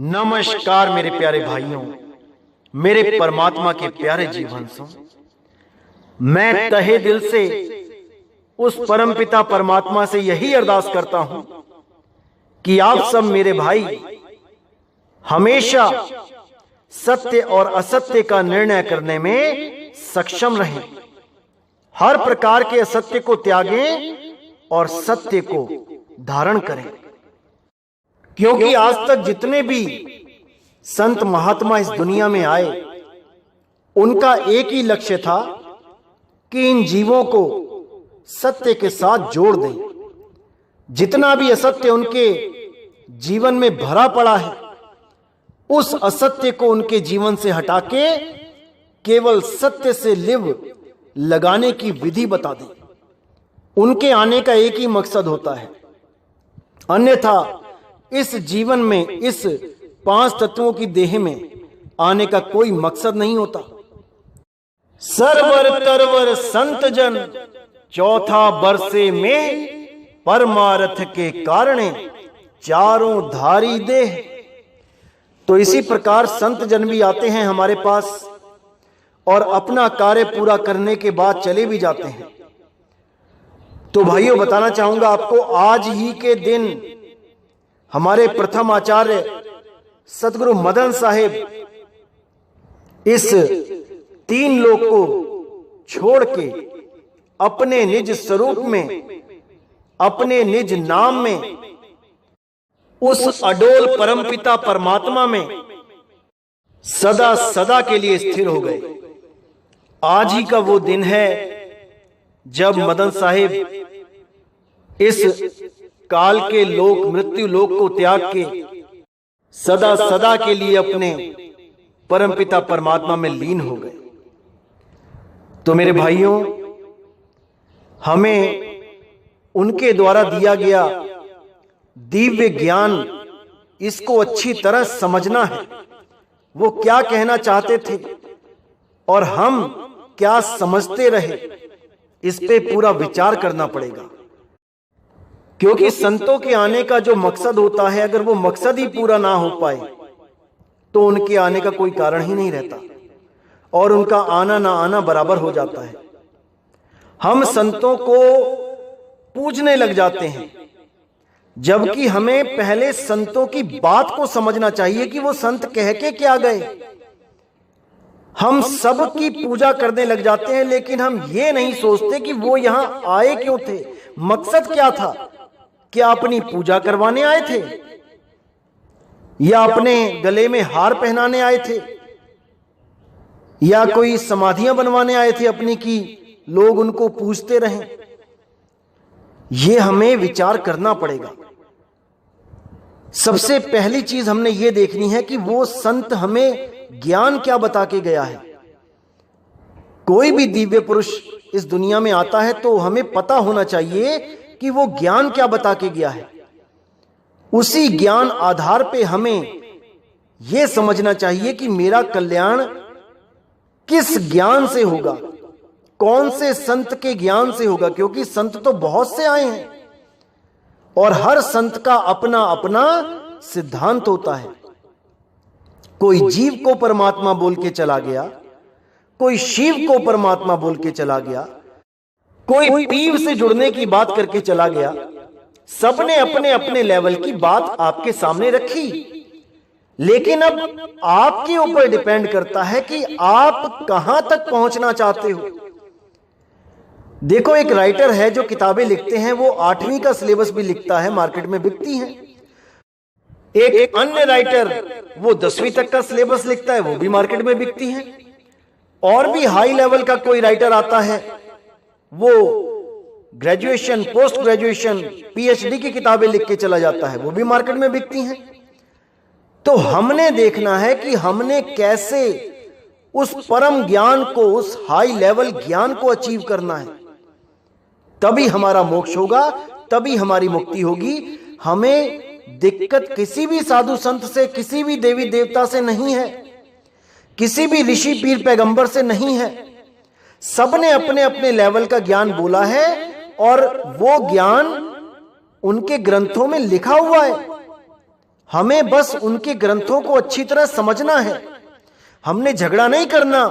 नमस्कार मेरे प्यारे भाइयों, मेरे परमात्मा के प्यारे जीवंशों। मैं तहे दिल से उस परमपिता परमात्मा से यही अरदास करता हूं कि आप सब मेरे भाई हमेशा सत्य और असत्य का निर्णय करने में सक्षम रहें। हर प्रकार के असत्य को त्यागें और सत्य को धारण करें, क्योंकि आज तक जितने भी संत महात्मा इस दुनिया में आए, उनका एक ही लक्ष्य था कि इन जीवों को सत्य के साथ जोड़ दें। जितना भी असत्य उनके जीवन में भरा पड़ा है, उस असत्य को उनके जीवन से हटा के केवल सत्य से लिव लगाने की विधि बता दें। उनके आने का एक ही मकसद होता है, अन्यथा इस जीवन में इस 5 तत्वों की देह में आने का कोई मकसद नहीं होता। सरवर तरवर संत जन चौथा बरसे में परमार्थ के कारणे चारों धारी देह। तो इसी प्रकार संत जन भी आते हैं हमारे पास और अपना कार्य पूरा करने के बाद चले भी जाते हैं। तो भाइयों, बताना चाहूंगा आपको, आज ही के दिन हमारे प्रथम आचार्य सतगुरु मदन साहेब इस 3 लोक को छोड़ के अपने निज स्वरूप में, अपने निज नाम में, उस अडोल परमपिता परमात्मा में सदा सदा के लिए स्थिर हो गए। आज ही का वो दिन है जब मदन साहेब इस काल के लोक, मृत्यु लोक को त्याग के सदा सदा के लिए अपने परमपिता परमात्मा में लीन हो गए। तो मेरे भाइयों, हमें उनके द्वारा दिया गया दिव्य ज्ञान, इसको अच्छी तरह समझना है। वो क्या कहना चाहते थे और हम क्या समझते रहे, इस पे पूरा विचार करना पड़ेगा। क्योंकि संतों के आने का जो मकसद होता है, अगर वो मकसद ही पूरा ना हो पाए तो उनके आने का कोई कारण ही नहीं रहता और उनका आना ना आना बराबर हो जाता है। हम संतों को पूजने लग जाते हैं, जबकि हमें पहले संतों की बात को समझना चाहिए कि वो संत कह के क्या गए। हम सब की पूजा करने लग जाते हैं, लेकिन हम ये नहीं सोचते कि वो यहां आए क्यों थे, मकसद क्या था। क्या अपनी पूजा करवाने आए थे या अपने गले में हार पहनाने आए थे या कोई समाधियां बनवाने आए थे अपनी की लोग उनको पूजते रहें। यह हमें विचार करना पड़ेगा। सबसे पहली चीज हमने यह देखनी है कि वो संत हमें ज्ञान क्या बता के गया है। कोई भी दिव्य पुरुष इस दुनिया में आता है तो हमें पता होना चाहिए कि वो ज्ञान क्या बता के गया है। उसी ज्ञान आधार पे हमें यह समझना चाहिए कि मेरा कल्याण किस ज्ञान से होगा, कौन से संत के ज्ञान से होगा। क्योंकि संत तो बहुत से आए हैं और हर संत का अपना अपना सिद्धांत होता है। कोई जीव को परमात्मा बोल के चला गया, कोई शिव को परमात्मा बोल के चला गया, कोई पीर से जुड़ने की बात करके चला गया। सबने अपने अपने लेवल की बात आपके सामने रखी, लेकिन अब आपके ऊपर डिपेंड करता है कि आप कहां तक पहुंचना चाहते हो। देखो, एक राइटर है जो किताबें लिखते हैं, वो 8वीं का सिलेबस भी लिखता है, मार्केट में बिकती है। एक अन्य राइटर वो 10वीं तक का सिलेबस लिखता है, वो भी मार्केट में बिकती है। और भी हाई लेवल का कोई राइटर आता है, वो ग्रेजुएशन, पोस्ट ग्रेजुएशन, पीएचडी की किताबें लिख के चला जाता है, वो भी मार्केट में बिकती हैं। तो हमने देखना है कि हमने कैसे उस परम ज्ञान को, उस हाई लेवल ज्ञान को अचीव करना है। तभी हमारा मोक्ष होगा, तभी हमारी मुक्ति होगी। हमें दिक्कत किसी भी साधु संत से, किसी भी देवी देवता से नहीं है, किसी भी ऋषि पीर पैगंबर से नहीं है। सबने अपने अपने लेवल का ज्ञान बोला है और वो ज्ञान उनके ग्रंथों में लिखा हुआ है। हमें बस उनके ग्रंथों को अच्छी तरह समझना है। हमने झगड़ा नहीं करना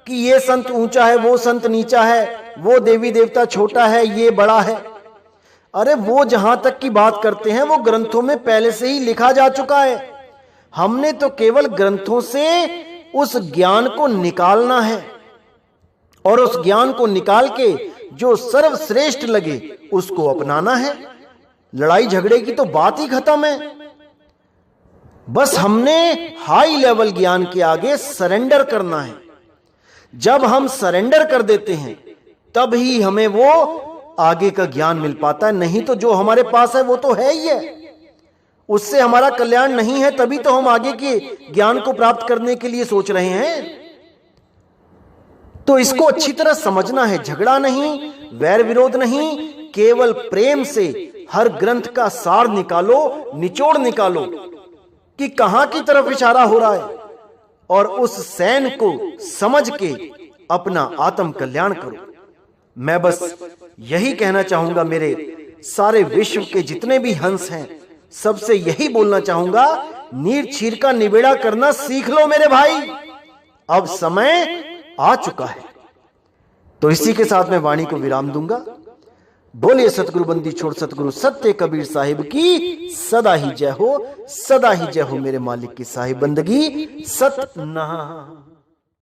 कि ये संत ऊंचा है, वो संत नीचा है, वो देवी देवता छोटा है, ये बड़ा है। अरे वो जहां तक की बात करते हैं वो ग्रंथों में पहले से ही लिखा जा चुका है। हमने तो केवल ग्रंथों से उस ज्ञान को निकालना है और उस ज्ञान को निकाल के जो सर्वश्रेष्ठ लगे उसको अपनाना है। लड़ाई झगड़े की तो बात ही खत्म है। बस हमने हाई लेवल ज्ञान के आगे सरेंडर करना है। जब हम सरेंडर कर देते हैं तब ही हमें वो आगे का ज्ञान मिल पाता है। नहीं तो जो हमारे पास है वो तो है ही है, उससे हमारा कल्याण नहीं है, तभी तो हम आगे के ज्ञान को प्राप्त करने के लिए सोच रहे हैं। तो इसको अच्छी तरह समझना है। झगड़ा नहीं, वैर विरोध नहीं, केवल प्रेम से हर ग्रंथ का सार निकालो, निचोड़ निकालो कि कहां की तरफ इशारा हो रहा है, और उस सैन को समझ के अपना आत्म कल्याण करो। मैं बस यही कहना चाहूंगा, मेरे सारे विश्व के जितने भी हंस हैं सबसे यही बोलना चाहूंगा, नीर छीर का निबेड़ा करना सीख लो मेरे भाई, अब समय आ चुका है। तो इसी के साथ मैं वाणी को विराम दूंगा। बोलिए सतगुरु बंदी छोड़ सतगुरु सत्य कबीर साहिब की सदा ही जय हो, सदा ही जय हो मेरे मालिक की साहिब बंदगी सतनाम।